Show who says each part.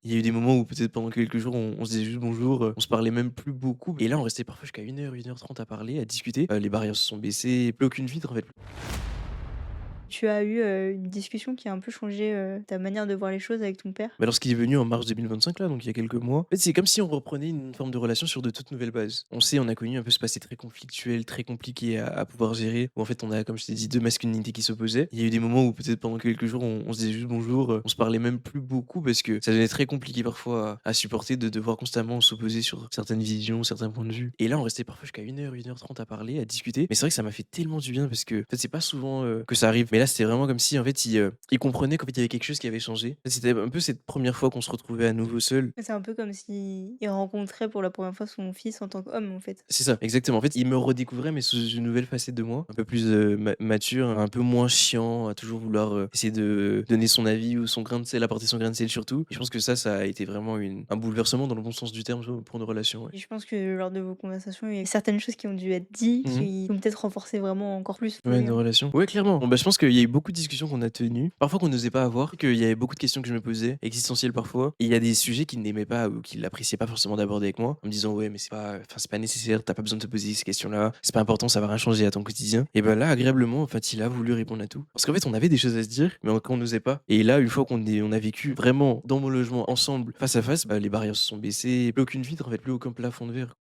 Speaker 1: Il y a eu des moments où peut-être pendant quelques jours, on se disait juste bonjour, on se parlait même plus beaucoup et là, on restait parfois jusqu'à 1 heure 30 à parler, à discuter. Les barrières se sont baissées, plus aucune filtre en fait.
Speaker 2: Tu as eu, une discussion qui a un peu changé, ta manière de voir les choses avec ton père?
Speaker 1: Bah, lorsqu'il est venu en mars 2025 là, donc il y a quelques mois, en fait, c'est comme si on reprenait une forme de relation sur de toutes nouvelles bases. On a connu un peu ce passé très conflictuel, très compliqué à pouvoir gérer, où en fait on a, comme je t'ai dit, 2 masculinités qui s'opposaient. Il y a eu des moments où peut-être pendant quelques jours, on se disait juste bonjour, on se parlait même plus beaucoup parce que ça devenait très compliqué parfois à supporter de devoir constamment s'opposer sur certaines visions, certains points de vue. Et là, on restait parfois jusqu'à 1 heure 30 à parler, à discuter. Mais c'est vrai que ça m'a fait tellement du bien parce que, en fait, c'est pas souvent, que ça arrive. Mais là, c'était vraiment comme si en fait, il comprenait qu'en fait, il y avait quelque chose qui avait changé. C'était un peu cette première fois qu'on se retrouvait à nouveau seul.
Speaker 2: C'est un peu comme s'il rencontrait pour la première fois son fils en tant qu'homme, en fait.
Speaker 1: C'est ça, exactement. En fait, il me redécouvrait, mais sous une nouvelle facette de moi, un peu plus, mature, un peu moins chiant, à toujours vouloir, essayer de donner son avis ou son grain de sel, apporter son grain de sel surtout. Et je pense que ça a été vraiment un bouleversement dans le bon sens du terme, pour nos relations, ouais.
Speaker 2: Et je pense que lors de vos conversations, il y a certaines choses qui ont dû être dites,
Speaker 1: Mmh.
Speaker 2: qui ont peut-être renforcé vraiment encore plus le
Speaker 1: Ouais,
Speaker 2: lien.
Speaker 1: nos relations. Ouais, clairement. Bon, bah, je pense qu'il y a eu beaucoup de discussions qu'on a tenues, parfois qu'on n'osait pas avoir, qu'il y avait beaucoup de questions que je me posais, existentielles parfois. Et il y a des sujets qu'il n'aimait pas ou qu'il appréciait pas forcément d'aborder avec moi, en me disant: «Ouais, mais c'est pas nécessaire, t'as pas besoin de te poser ces questions-là, c'est pas important, ça va rien changer à ton quotidien». Et bah, là, agréablement, en fait, il a voulu répondre à tout. Parce qu'en fait, on avait des choses à se dire, mais qu'on n'osait pas. Et là, une fois on a vécu vraiment dans mon logement ensemble, face à face, bah, les barrières se sont baissées, plus aucune vitre, en fait, plus aucun plafond de verre.